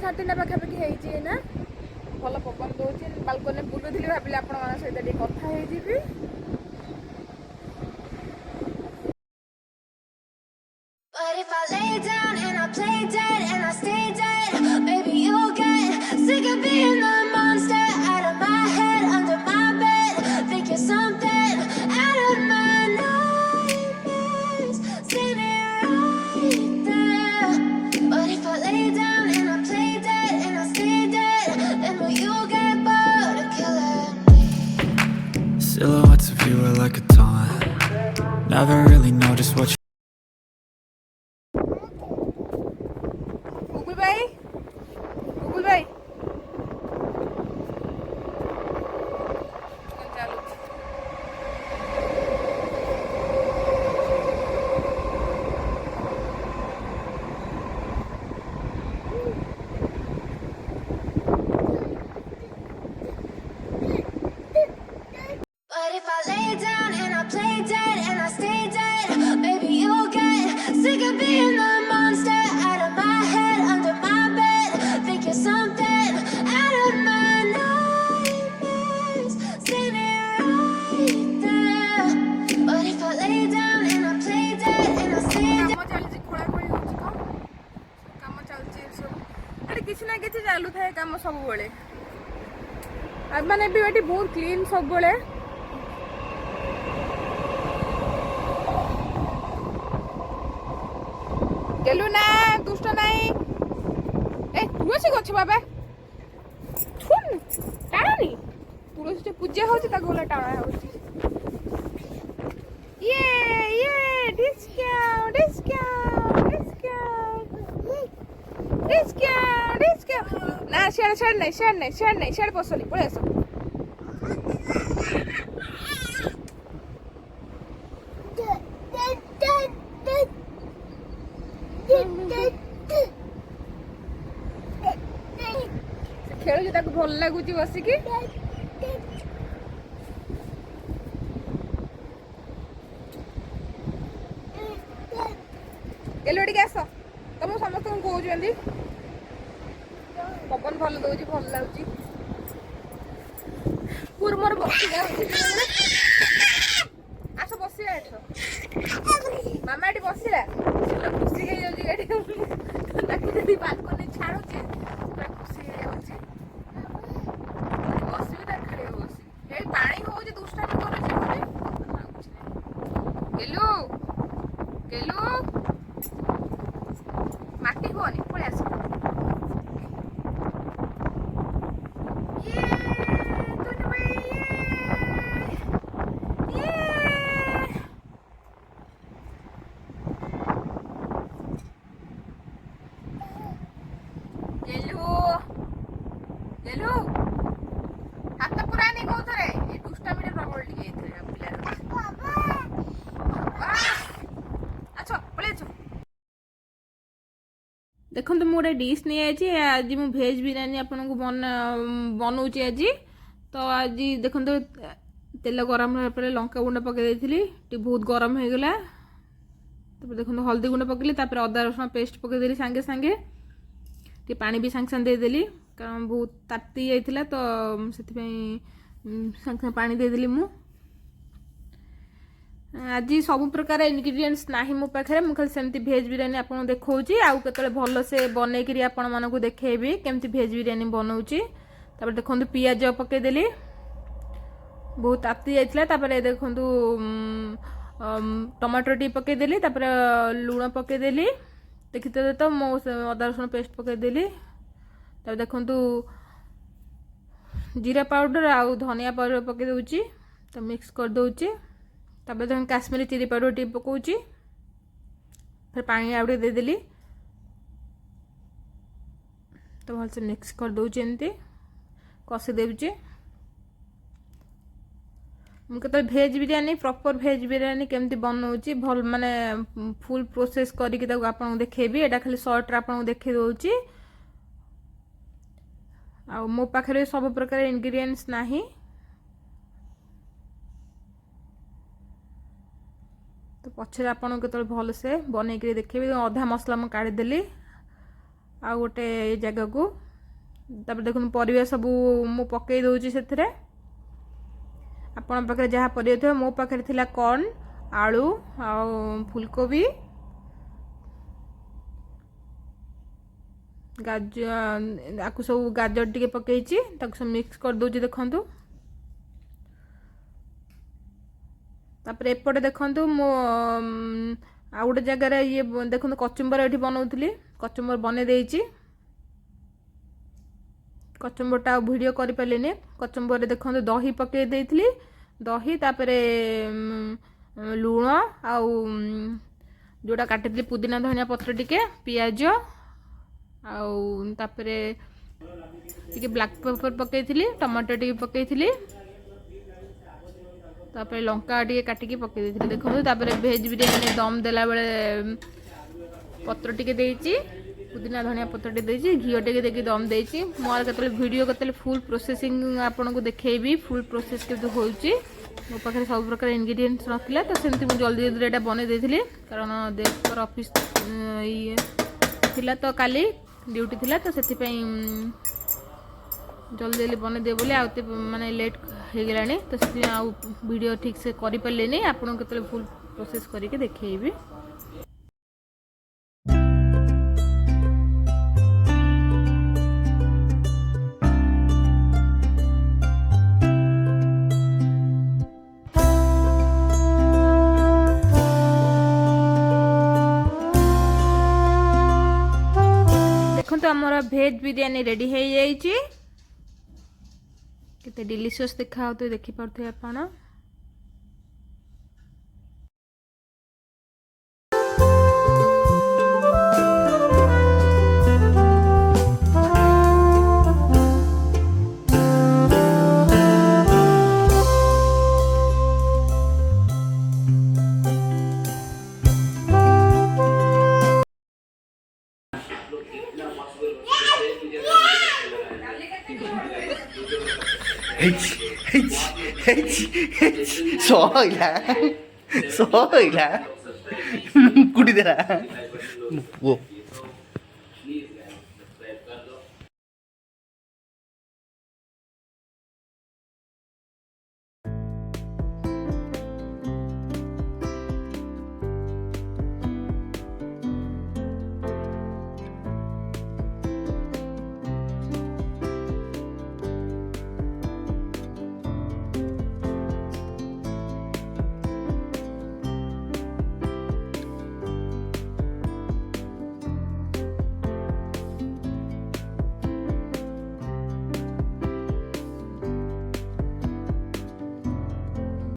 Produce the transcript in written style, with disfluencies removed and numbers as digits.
3:30 ପାଖାପାଖି ହେଇଛି ନା ଭଲ ପବନ ଦଉଛି ବାଲକୋନି ବୁଲୁଥିଲି ଭାବିଲି ଆପଣମାନଙ୍କ ସହିତ ଟିକେ କଥା ହେଇଯିବି। But if I lay down and I play dead and I stay dead, maybe you'll get sick of being the monster out of my head, under my bed. Think you're something out of my nightmares, standing right there. But if I lay down and I play dead and I stay dead, then will you get bored of killing me? Silhouettes of you are like a taunt. Never really know just what you guggul भाई गुगुल भाई But if I lay down and I play dead and I stay dead, maybe you'll get sick of being the monster out of my head, under my bed. Think you're something out of my nightmares, standing right there. But if I lay down and I play dead and I stay dead. काम चलती खोलाखोली होची तो काम चलती सब अरे किसी ना किसी चालू थाए काम सब बेले माने भी एटी बहुत क्लीन सब बेले गेलु ना दुष्ट नाही ए तुळसी गछ बाबा थुन टाणी तुळसी पूजा होची ता गोला टाणा होची ये discount ना शेड नाही शेड बसली पळे असो खेलुची ताको भल लागुची बसिकी गेलो टिके आस तुम समस्त कहते पवन भल दौर भल लगुच पूर्व मोर बस आस बस मामा ये बसला खुशी हो जाती बालकनी छाड़ुचे खुशी हो जाऊे बस खेल बस ये पानी हो दुष्टा गेलु गेलु माटी होनी पड़े आस देखो तो मोटे डिश नहीं आई आज मु भेज बिरयानी आपन को बनाऊँगी आज तो आज देखो तो तेल गरम होगा लंका गुंड पकई टी बहुत गरम हो गला देखो हल्दी गुंड पकईली अदा रसुण पेस्ट पकईदेली सांगे सांगे टी पानी भी सांगे सांगे देदेली कारण बहुत ताती जाइथिला तो से सांगे सांगे पानी देदेली मु आज सब प्रकार इनग्रेडिएंट्स नाही मो पाखे मुझे सेमती भेज बिरयानी आपको देखा आउ के भल से बनईकरी आपण मानक देखेबी केमती भेज बिरयानी बनाऊँगी देखो पियाज पकईदेली बहुत ताती जाइथिला देखो टमाटर टी पकईदेली लुण पकईदेली देखते तो मो अदा रसुण पेस्ट पकईदेली देखो जीरा पाउडर आउ धनिया पाउडर पकई दूची तो मिक्स कर दूची देखो काश्मीरी चिली पाउडर टी पकाउची फिर पानी आउटे देदेली तो भलसे मिक्स कर दूची एमती कषि देउची मुझे भेज बिरयानी प्रॉपर भेज बिरयानी केमती बनाऊँगी भल माने फुल प्रोसेस करके आपको देखेबी एटा खाली शॉर्ट रे आपको देखे दूची आ मो पाखे सब प्रकार इनग्रेडिएंट्स नाही तो पछरे आपन के भल से बनईकरी देखेबी अधा मसला मु काढ़ीदेली ଆଉ ଗୋଟେ ଜାଗାକୁ। ତାପରେ ଦେଖନ୍ତୁ ପରିବା ସବୁ ମୁଁ ପକେଇ ଦେଉଛି ସେଥିରେ। ଆପଣଙ୍କ ପାଖରେ ଯାହା ପରିବା ଥିବ, ମୋ ପାଖରେ ଥିଲା କର୍ନ, ଆଳୁ ଆଉ ଫୁଲକୋବି, ଗାଜର, ଆକୁ ସବୁ ଗାଜର ଟିକେ ପକେଇଛି, ତାକୁ ସବୁ ମିକ୍ସ କରିଦେଉଛି ଦେଖନ୍ତୁ। ତାପରେ ଏପଟେ ଦେଖନ୍ତୁ ମୁଁ ଆଉ ଗୋଟେ ଜାଗାରେ ଇଏ ଦେଖନ୍ତୁ କଚୁମ୍ବର ଏଠି ବନାଉଥିଲି, କଚୁମ୍ବର ବନେଇ ଦେଇଛି। କଚୁମ୍ବରଟା ଆଉ ଭିଡ଼ିଓ କରିପାରିଲିନି। କଚୁମ୍ବରରେ ଦେଖନ୍ତୁ ଦହି ପକେଇ ଦେଇଥିଲି, ଦହି ତାପରେ ଲୁଣ ଆଉ ଯେଉଁଟା କାଟିଥିଲି ପୁଦିନା ଧନିଆ ପତ୍ର ଟିକେ, ପିଆଜ ଆଉ ତାପରେ ଟିକେ ବ୍ଲାକ୍ ପେପର ପକେଇଥିଲି, ଟମାଟୋ ଟିକେ ପକେଇଥିଲି, ତାପରେ ଲଙ୍କା ଟିକେ କାଟିକି ପକେଇ ଦେଇଥିଲି ଦେଖନ୍ତୁ। ତାପରେ ଭେଜ୍ ବିରିୟାନୀ ଦମ୍ ଦେଲା ବେଳେ ପତ୍ର ଟିକେ ଦେଇଛି, ପୁଦିନା ଧନିଆ ପତ୍ର ଟିକେ ଦେଇଛି, ଘିଅ ଟିକେ ଦେଇକି ଦମ୍ ଦେଇଛି। ମୋର କେତେବେଳେ ଭିଡ଼ିଓ କେତେବେଳେ ଫୁଲ୍ ପ୍ରୋସେସିଂ ଆପଣଙ୍କୁ ଦେଖେଇବି, ଫୁଲ୍ ପ୍ରୋସେସ୍ କେମିତି ହେଉଛି। ମୋ ପାଖରେ ସବୁ ପ୍ରକାର ଇନଗ୍ରିଡ଼ିଏଣ୍ଟସ୍ ନଥିଲା, ତ ସେମିତି ମୁଁ ଜଲ୍ଦି ଜଲ୍ଦିରେ ଏଇଟା ବନେଇ ଦେଇଥିଲି, କାରଣ ଦେବଙ୍କର ଅଫିସ୍ ଇଏ ଥିଲା, ତ କାଲି ଡ୍ୟୁଟି ଥିଲା, ତ ସେଥିପାଇଁ ଜଲ୍ଦି ଜଲ୍ଦି ବନେଇଦେବ ବୋଲି ଆଉ ଏତେ ମାନେ ଲେଟ୍ ହେଇଗଲାଣି, ତ ସେଥିପାଇଁ ଆଉ ଭିଡ଼ିଓ ଠିକ୍ ସେ କରିପାରିଲିନି। ଆପଣଙ୍କୁ କେତେବେଳେ ଫୁଲ୍ ପ୍ରୋସେସ୍ କରିକି ଦେଖେଇବି। ଦେଖନ୍ତୁ ଆମର ଭେଜ୍ ବିରିୟାନୀ ରେଡ଼ି ହେଇଯାଇଛି। କେତେ ଡିଲିସିୟସ୍ ଦେଖାଯାଉଥିବ ଦେଖିପାରୁଥିବେ ଆପଣ। ସଇଲା କୁଟି ଦେଲା ପୁଅ।